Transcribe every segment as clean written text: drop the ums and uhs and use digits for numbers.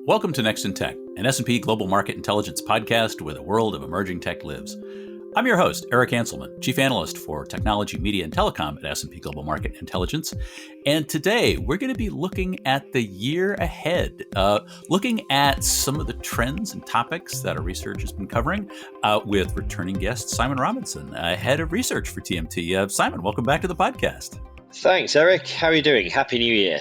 Welcome to Next in Tech, an S&P Global Market Intelligence podcast where the world of emerging tech lives. I'm your host, Eric Hanselman, Chief Analyst for Technology, Media, and Telecom at S&P Global Market Intelligence. And today, we're going to be looking at the year ahead, looking at some of the trends and topics that our research has been covering with returning guest Simon Robinson, Head of Research for TMT. Simon, welcome back to the podcast. Thanks, Eric. How are you doing? Happy New Year.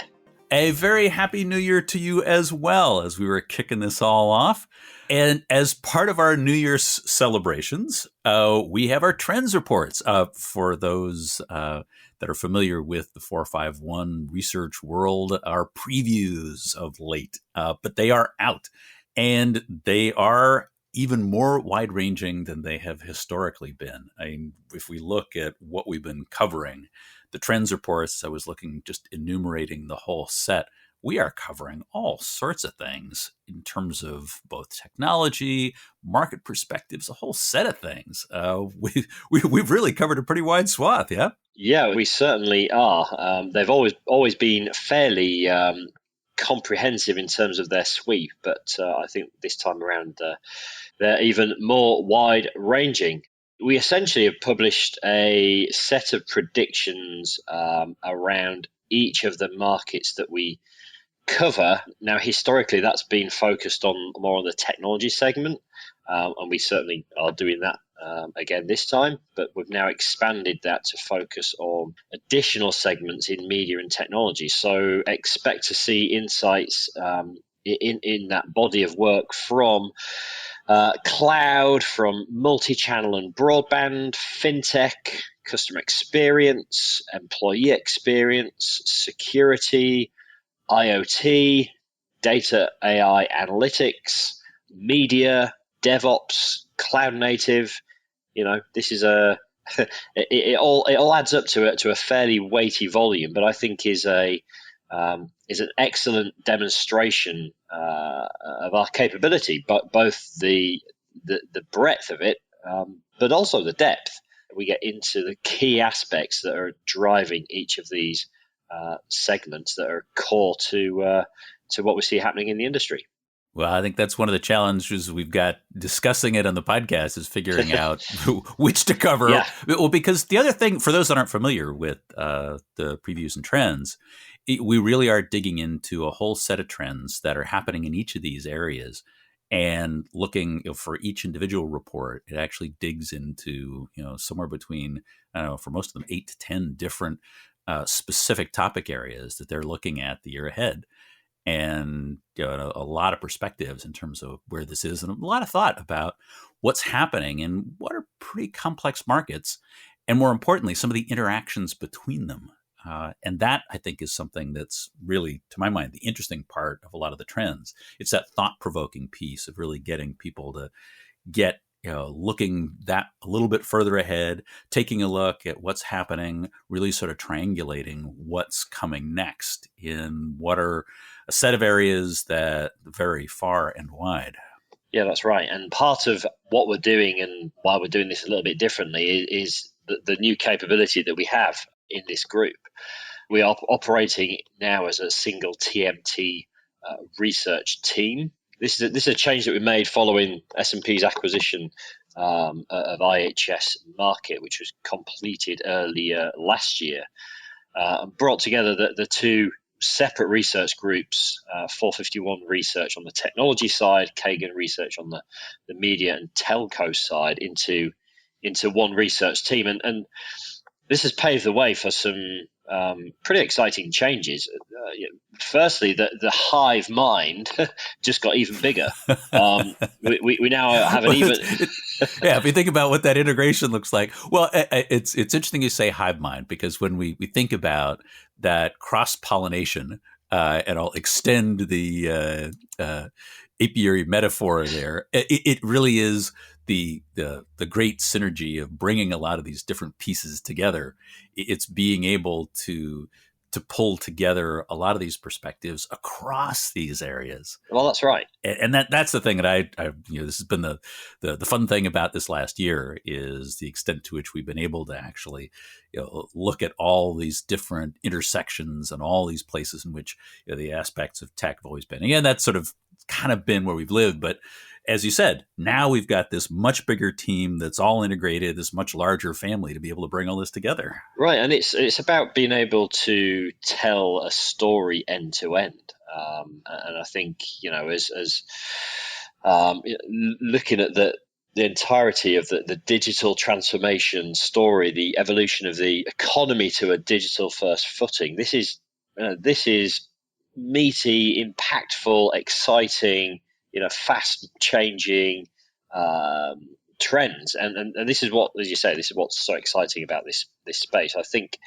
A very happy New Year to you as well, as we were kicking this all off. And as part of our New Year's celebrations, we have our trends reports for those that are familiar with the 451 research world, our previews of late, but they are out and they are even more wide-ranging than they have historically been. I mean, if we look at what we've been covering, the trends reports, I was looking, just enumerating the whole set. We are covering all sorts of things in terms of both technology, market perspectives, a whole set of things. We've really covered a pretty wide swath, yeah? Yeah, we certainly are. They've always been fairly comprehensive in terms of their sweep, but I think this time around they're even more wide-ranging. We essentially have published a set of predictions around each of the markets that we cover. Now, historically, that's been focused on more on the technology segment, and we certainly are doing that again this time, but we've now expanded that to focus on additional segments in media and technology. So expect to see insights in that body of work from cloud, from multichannel and broadband, fintech, customer experience, employee experience, security, IoT, data, AI analytics, media, DevOps, cloud native. You know, this is it all adds up to a fairly weighty volume, but I think is an excellent demonstration of our capability, but both the breadth of it, but also the depth. We get into the key aspects that are driving each of these segments that are core to what we see happening in the industry. Well, I think that's one of the challenges we've got discussing it on the podcast is figuring out which to cover. Yeah. Well, because the other thing, for those that aren't familiar with the previews and trends, we really are digging into a whole set of trends that are happening in each of these areas and looking for each individual report. It actually digs into, somewhere between, I don't know, for most of them, 8 to 10 different specific topic areas that they're looking at the year ahead. And a lot of perspectives in terms of where this is and a lot of thought about what's happening in what are pretty complex markets. And more importantly, some of the interactions between them. And that, I think, is something that's really, to my mind, the interesting part of a lot of the trends. It's that thought-provoking piece of really getting people to get looking that a little bit further ahead, taking a look at what's happening, really sort of triangulating what's coming next in what are a set of areas that vary far and wide. Yeah, that's right. And part of what we're doing and why we're doing this a little bit differently is the new capability that we have in this group. We are operating now as a single TMT research team. This is a change that we made following S&P's acquisition of IHS Markit, which was completed earlier last year, and brought together the two separate research groups, 451 Research on the technology side, Kagan Research on the media and telco side, into one research team. And this has paved the way for some pretty exciting changes. Firstly, the hive mind just got even bigger. We now have an even... Yeah, if you think about what that integration looks like. Well, it's interesting you say hive mind, because when we think about that cross-pollination, and I'll extend the apiary metaphor there, it really is the great synergy of bringing a lot of these different pieces together. It's being able to pull together a lot of these perspectives across these areas. Well, that's right. And that's the thing that I this has been the fun thing about this last year is the extent to which we've been able to actually look at all these different intersections and all these places in which the aspects of tech have always been. Again, that's sort of kind of been where we've lived. But as you said, now we've got this much bigger team that's all integrated, this much larger family to be able to bring all this together. Right, and it's about being able to tell a story end to end. And I think, as looking at the entirety of the digital transformation story, the evolution of the economy to a digital first footing, this is meaty, impactful, exciting, fast changing trends, and this is what, as you say, this is what's so exciting about this space. I think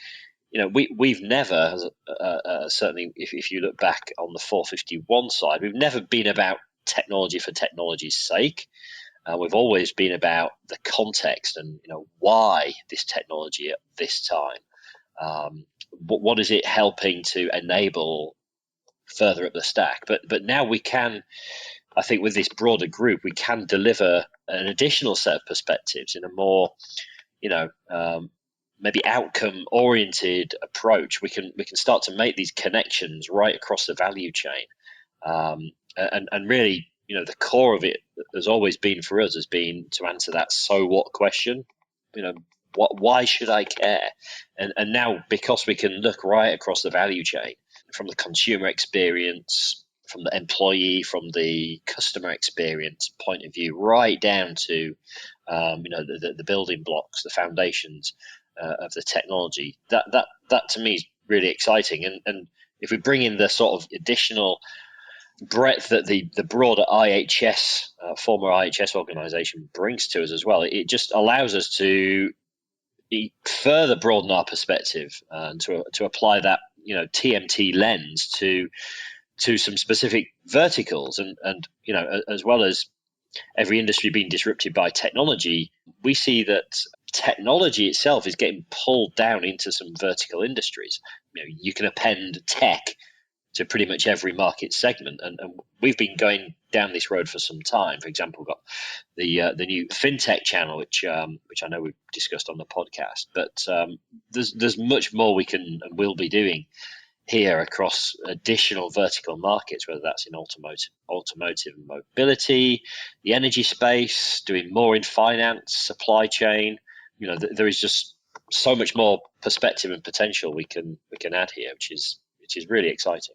we've never, certainly if you look back on the 451 side, we've never been about technology for technology's sake. We've always been about the context and why this technology at this time. What is it helping to enable further up the stack? But now we can, I think, with this broader group, we can deliver an additional set of perspectives in a more, maybe outcome-oriented approach. We can start to make these connections right across the value chain, and really, the core of it has always been for us has been to answer that so what question. Why should I care? And now, because we can look right across the value chain, from the consumer experience, from the employee, from the customer experience point of view, right down to the building blocks, the foundations of the technology. That to me is really exciting. And if we bring in the sort of additional breadth that the broader IHS, former IHS organization, brings to us as well, it just allows us to further broaden our perspective and to apply that TMT lens to some specific verticals, and as well as every industry being disrupted by technology, we see that technology itself is getting pulled down into some vertical industries. You can append tech to pretty much every market segment, and we've been going down this road for some time. For example, we've got the new fintech channel, which I know we've discussed on the podcast, but there's much more we can and will be doing here across additional vertical markets, whether that's in automotive and mobility, the energy space, doing more in finance, supply chain. There is just so much more perspective and potential we can add here, which is really exciting.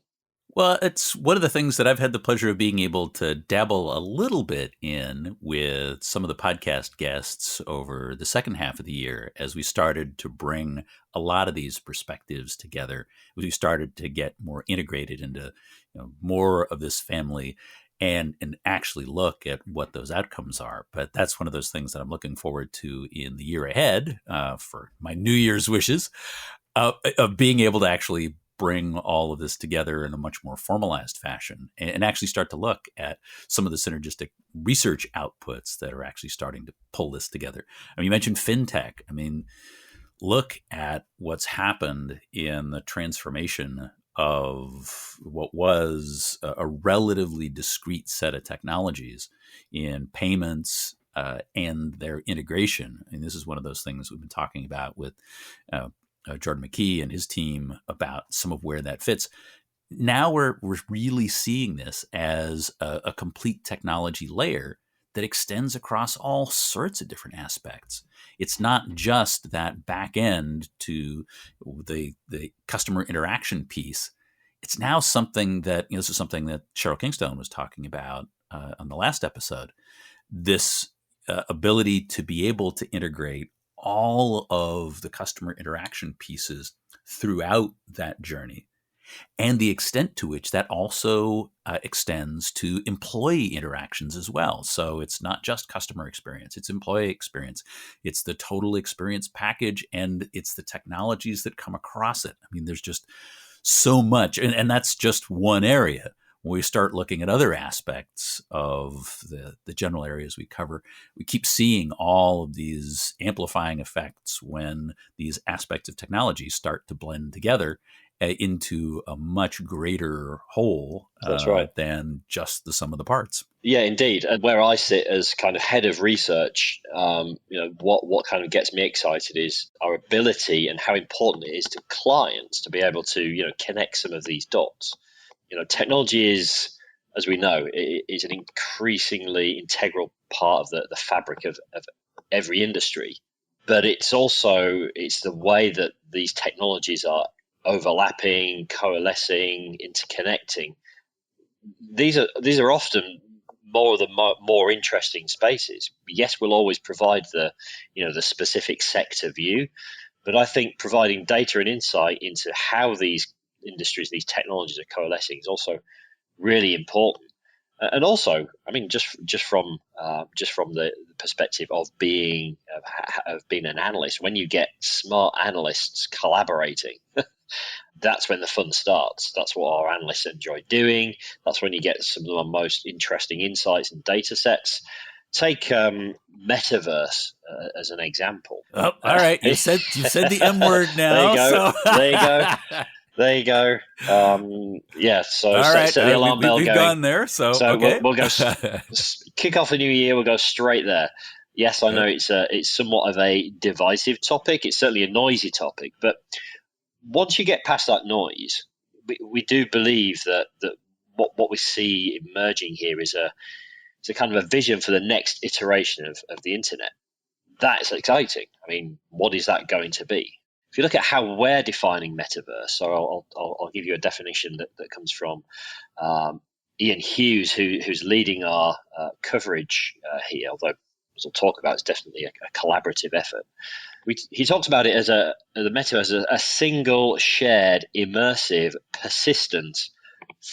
Well, it's one of the things that I've had the pleasure of being able to dabble a little bit in with some of the podcast guests over the second half of the year, as we started to bring a lot of these perspectives together. We started to get more integrated into more of this family and actually look at what those outcomes are. But that's one of those things that I'm looking forward to in the year ahead for my New Year's wishes, of being able to actually bring all of this together in a much more formalized fashion and actually start to look at some of the synergistic research outputs that are actually starting to pull this together. I mean, you mentioned fintech. I mean, look at what's happened in the transformation of what was a relatively discrete set of technologies in payments and their integration. And this is one of those things we've been talking about with Jordan McKee and his team about some of where that fits. Now we're really seeing this as a complete technology layer that extends across all sorts of different aspects. It's not just that back end to the customer interaction piece. It's now something that, this is something that Cheryl Kingstone was talking about on the last episode, this ability to be able to integrate all of the customer interaction pieces throughout that journey, and the extent to which that also extends to employee interactions as well. So it's not just customer experience, it's employee experience, it's the total experience package, and it's the technologies that come across it. I mean, there's just so much, and that's just one area. When we start looking at other aspects of the general areas we cover, we keep seeing all of these amplifying effects when these aspects of technology start to blend together into a much greater whole than just the sum of the parts. Yeah, indeed. And where I sit as kind of head of research, what kind of gets me excited is our ability and how important it is to clients to be able to, connect some of these dots. Technology is as we know, is an increasingly integral part of the fabric of every industry. But it's the way that these technologies are overlapping, coalescing, interconnecting. These are often more interesting spaces. Yes, we'll always provide the specific sector view, but I think providing data and insight into how these industries, these technologies are coalescing is also really important. And also, I mean, just from the perspective of being an analyst, when you get smart analysts collaborating, that's when the fun starts. That's what our analysts enjoy doing. That's when you get some of the most interesting insights and data sets. Take metaverse as an example. Oh, all right. You said the M word now. There you go. So. There you go. There you go. So all right. set the alarm bell we've going. Gone there. So okay. we'll go kick off the new year. We'll go straight there. Yes, I know it's somewhat of a divisive topic. It's certainly a noisy topic, but once you get past that noise, we do believe that what we see emerging here is a kind of a vision for the next iteration of the internet. That is exciting. I mean, what is that going to be? If you look at how we're defining metaverse, so I'll give you a definition that comes from Ian Hughes, who's leading our coverage here, although as we'll talk about, it's definitely a collaborative effort. He talks about it as the metaverse as a single, shared, immersive, persistent,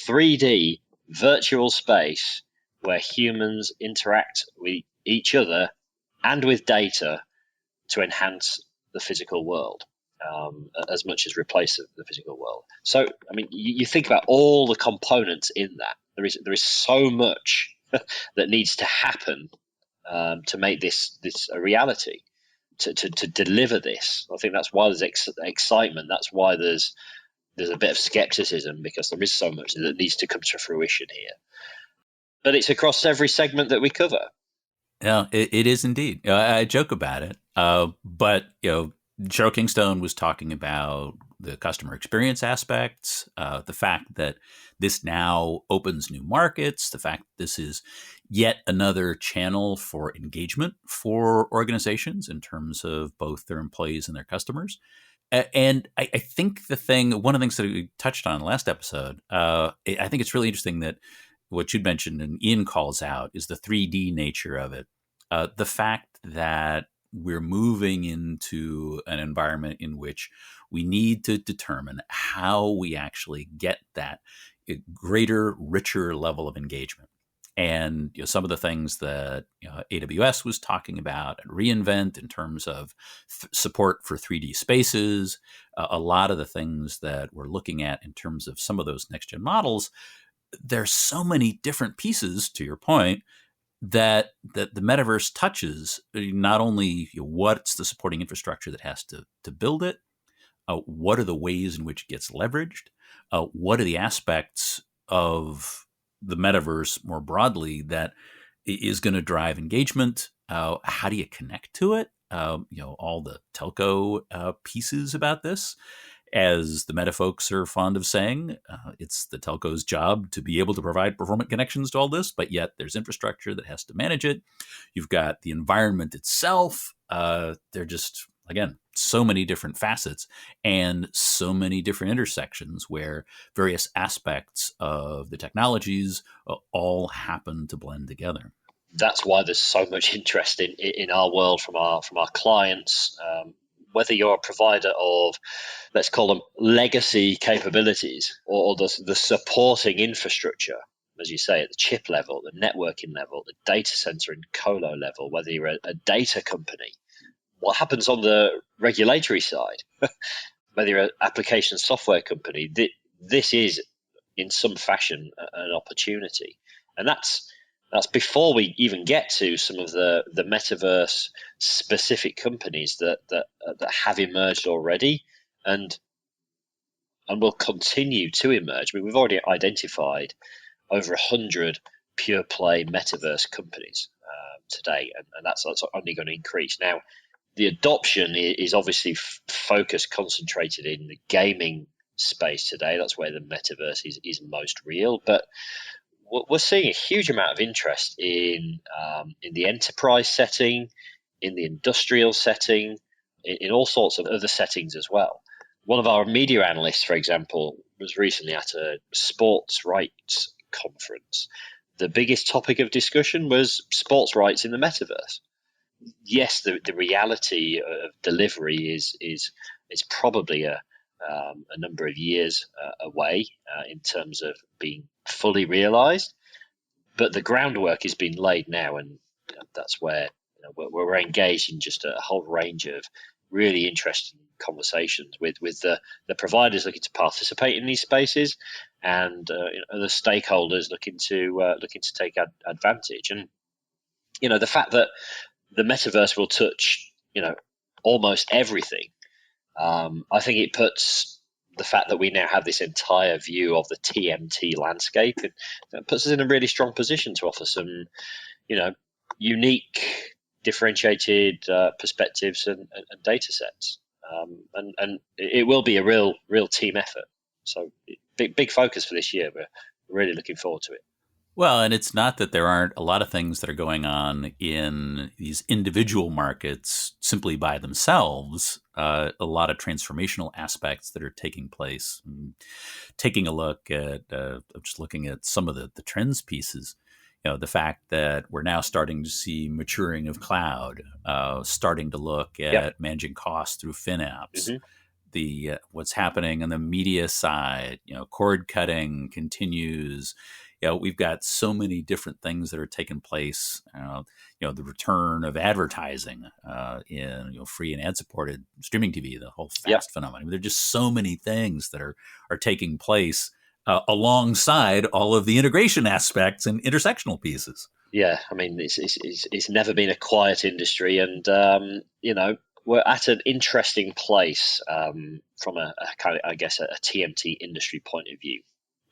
3D virtual space where humans interact with each other and with data to enhance the physical world, as much as replace the physical world. So, I mean, you think about all the components in that. There is so much that needs to happen to make this a reality, to deliver this. I think that's why there's excitement. That's why there's a bit of skepticism, because there is so much that needs to come to fruition here. But it's across every segment that we cover. Yeah, it is indeed. I joke about it, but Cheryl Kingstone was talking about the customer experience aspects, the fact that this now opens new markets, the fact that this is yet another channel for engagement for organizations in terms of both their employees and their customers. And I think one of the things that we touched on in the last episode, I think it's really interesting that what you'd mentioned and Ian calls out is the 3D nature of it. The fact that we're moving into an environment in which we need to determine how we actually get that greater, richer level of engagement. And some of the things that AWS was talking about and reInvent in terms of support for 3D spaces, a lot of the things that we're looking at in terms of some of those next-gen models, there's so many different pieces, to your point, that the metaverse touches. Not only what's the supporting infrastructure that has to build it, what are the ways in which it gets leveraged, what are the aspects of the metaverse more broadly that is going to drive engagement, how do you connect to it, all the telco pieces about this. As the meta folks are fond of saying, it's the telco's job to be able to provide performant connections to all this, but yet there's infrastructure that has to manage it. You've got the environment itself. They're just, again, so many different facets and so many different intersections where various aspects of the technologies all happen to blend together. That's why there's so much interest in our world from our clients. Whether you're a provider of, let's call them legacy capabilities, or the supporting infrastructure, as you say, at the chip level, the networking level, the data center and colo level, whether you're a data company, what happens on the regulatory side, whether you're an application software company, this is in some fashion an opportunity. And that's before we even get to some of the metaverse specific companies that have emerged already and will continue to emerge. I mean, we've already identified over 100 pure play metaverse companies today, and that's only going to increase. Now, the adoption is obviously focused, concentrated in the gaming space today. That's where the metaverse is most real. But we're seeing a huge amount of interest in the enterprise setting, in the industrial setting, in all sorts of other settings as well. One of our media analysts, for example, was recently at a sports rights conference. The biggest topic of discussion was sports rights in the metaverse. Yes, the reality of delivery is probably a number of years away in terms of being fully realized, but the groundwork is being laid now, and that's where we're engaged in just a whole range of really interesting conversations with the providers looking to participate in these spaces, and the stakeholders looking to take advantage. And the fact that the metaverse will touch almost everything, I think it puts the fact that we now have this entire view of the TMT landscape, it puts us in a really strong position to offer some unique, differentiated perspectives and data sets. And it will be a real team effort. So big focus for this year. We're really looking forward to it. Well, and it's not that there aren't a lot of things that are going on in these individual markets simply by themselves. A lot of transformational aspects that are taking place. Taking a look at, just looking at some of the trends pieces, the fact that we're now starting to see maturing of cloud, starting to look at managing costs through FinApps. Mm-hmm. What's happening on the media side, cord cutting continues. We've got so many different things that are taking place. The return of advertising in free and ad-supported streaming TV, the whole FAST phenomenon. There are just so many things that are taking place alongside all of the integration aspects and intersectional pieces. Yeah, I mean, it's never been a quiet industry, and we're at an interesting place from a kind of, I guess, a TMT industry point of view.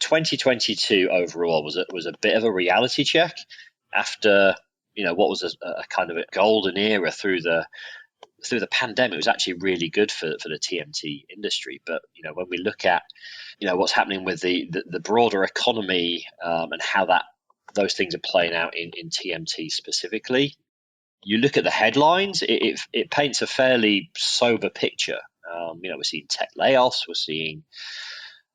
2022 overall was a bit of a reality check after what was a kind of a golden era through the pandemic. It was actually really good for the TMT industry. But when we look at what's happening with the broader economy and how those things are playing out in TMT specifically, you look at the headlines, it paints a fairly sober picture. We're seeing tech layoffs, we're seeing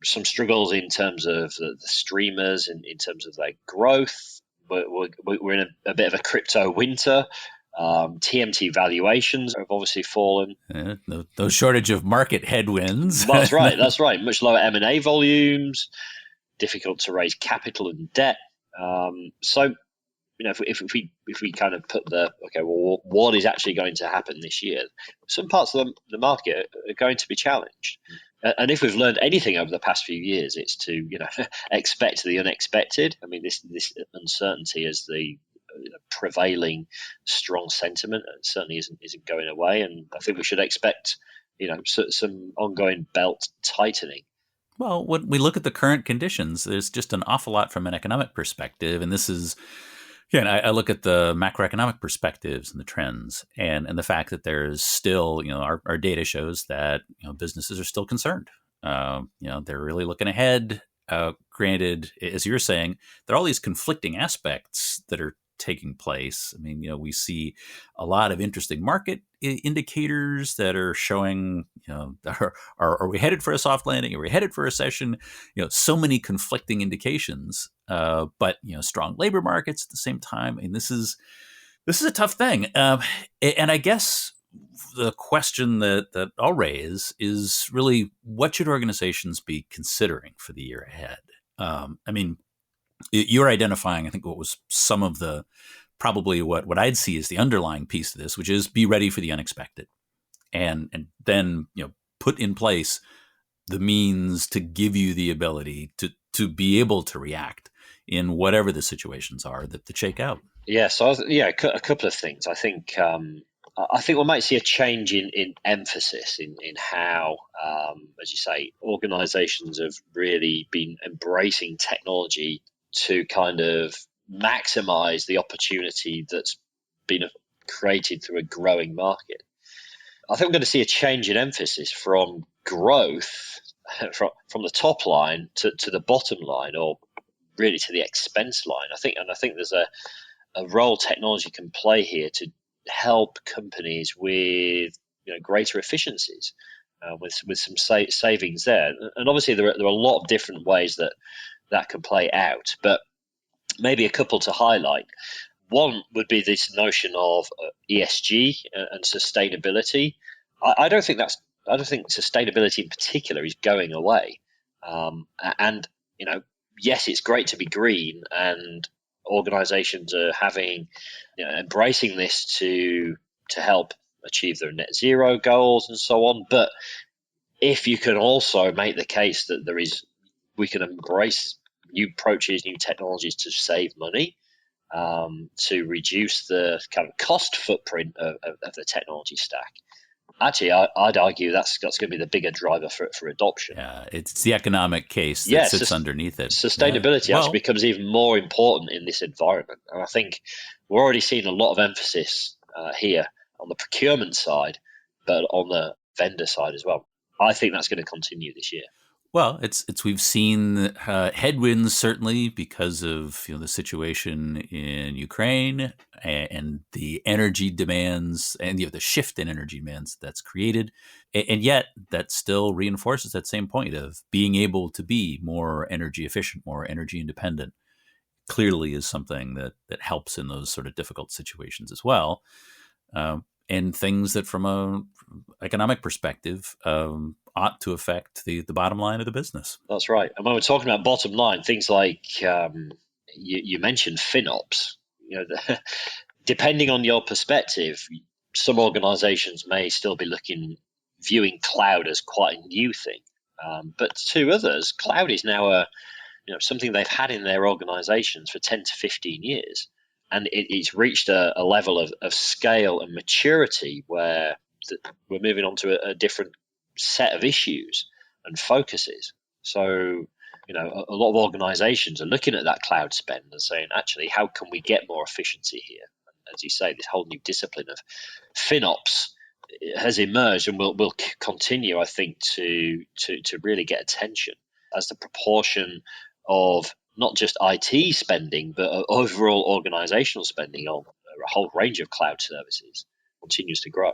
some struggles in terms of the streamers and in terms of their growth. We're in a bit of a crypto winter. TMT valuations have obviously fallen. No shortage of market headwinds. That's right. Much lower M&A volumes, difficult to raise capital and debt. So, if we kind of put what is actually going to happen this year? Some parts of the market are going to be challenged. And if we've learned anything over the past few years, it's to expect the unexpected. I mean, this uncertainty is the prevailing strong sentiment, and certainly isn't going away. And I think we should expect some ongoing belt tightening. Well, when we look at the current conditions, there's just an awful lot from an economic perspective, and this is. Yeah, I look at the macroeconomic perspectives and the trends, and the fact that there's still, our data shows that businesses are still concerned. They're really looking ahead. Granted, as you're saying, there are all these conflicting aspects that are taking place. I mean, we see a lot of interesting market indicators that are showing, are we headed for a soft landing? Are we headed for a recession? So many conflicting indications. But strong labor markets at the same time. And this is a tough thing. And I guess the question that I'll raise is really, what should organizations be considering for the year ahead? I mean, you're identifying, I think, what was some of the probably what I'd see as the underlying piece of this, which is be ready for the unexpected, and then put in place the means to give you the ability to be able to react in whatever the situations are that shake out. Yeah, so a couple of things. I think we might see a change in emphasis in how, as you say, organizations have really been embracing technology to kind of maximize the opportunity that's been created through a growing market. I think we're going to see a change in emphasis from growth from the top line to the bottom line, or really to the expense line. I think there's a role technology can play here to help companies with greater efficiencies, with some savings there. And obviously there are a lot of different ways that can play out, but maybe a couple to highlight. One would be this notion of ESG and sustainability. I don't think sustainability in particular is going away. And yes, it's great to be green, and organizations are embracing this to help achieve their net zero goals and so on. But if you can also make the case that we can embrace new approaches, new technologies to save money, to reduce the kind of cost footprint of the technology stack. Actually, I'd argue that's going to be the bigger driver for adoption. Yeah, it's the economic case that sits underneath it. Sustainability actually becomes even more important in this environment. And I think we're already seeing a lot of emphasis here on the procurement side, but on the vendor side as well. I think that's going to continue this year. Well, we've seen headwinds certainly because of the situation in Ukraine and the energy demands and the shift in energy demands that's created, and yet that still reinforces that same point of being able to be more energy efficient, more energy independent. Clearly, is something that helps in those sort of difficult situations as well, and things that from an economic perspective ought to affect the bottom line of the business. That's right. And when we're talking about bottom line, things like you mentioned FinOps. Depending on your perspective, some organizations may still be viewing cloud as quite a new thing. But to others, cloud is now something they've had in their organizations for 10 to 15 years. And it's reached a level of scale and maturity where we're moving on to a different set of issues and focuses. So, a lot of organizations are looking at that cloud spend and saying, actually, how can we get more efficiency here? And as you say, this whole new discipline of FinOps has emerged and will continue, I think, to really get attention as the proportion of not just IT spending, but overall organizational spending on a whole range of cloud services continues to grow.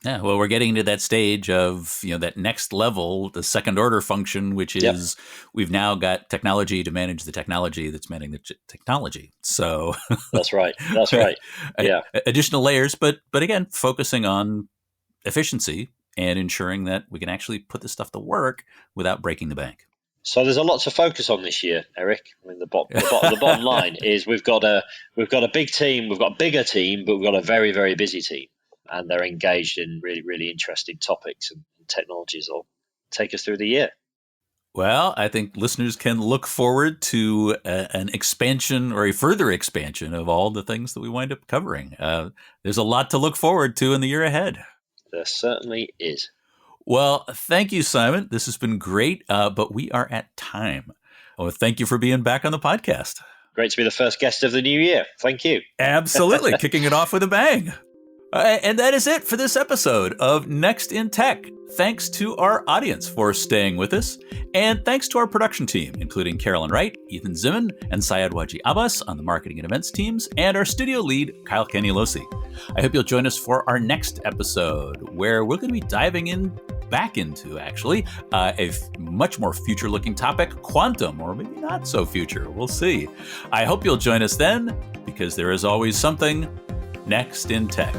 Yeah, well, we're getting to that stage of that next level, the second order function, which is we've now got technology to manage the technology that's managing the technology. So that's right. Yeah, additional layers, but again, focusing on efficiency and ensuring that we can actually put this stuff to work without breaking the bank. So there's a lot to focus on this year, Eric. I mean, the bottom line is we've got a big team, we've got a bigger team, but we've got a very, very busy team. And they're engaged in really, really interesting topics and technologies that will take us through the year. Well, I think listeners can look forward to an expansion or a further expansion of all the things that we wind up covering. There's a lot to look forward to in the year ahead. There certainly is. Well, thank you, Simon. This has been great, but we are at time. Well, thank you for being back on the podcast. Great to be the first guest of the new year. Thank you. Absolutely. Kicking it off with a bang. And that is it for this episode of Next in Tech. Thanks to our audience for staying with us. And thanks to our production team, including Carolyn Wright, Ethan Zimmon, and Syed Waji Abbas on the marketing and events teams, and our studio lead, Kyle Kenny-Losi. I hope you'll join us for our next episode, where we're going to be diving back into a much more future-looking topic, quantum, or maybe not so future. We'll see. I hope you'll join us then, because there is always something next in tech.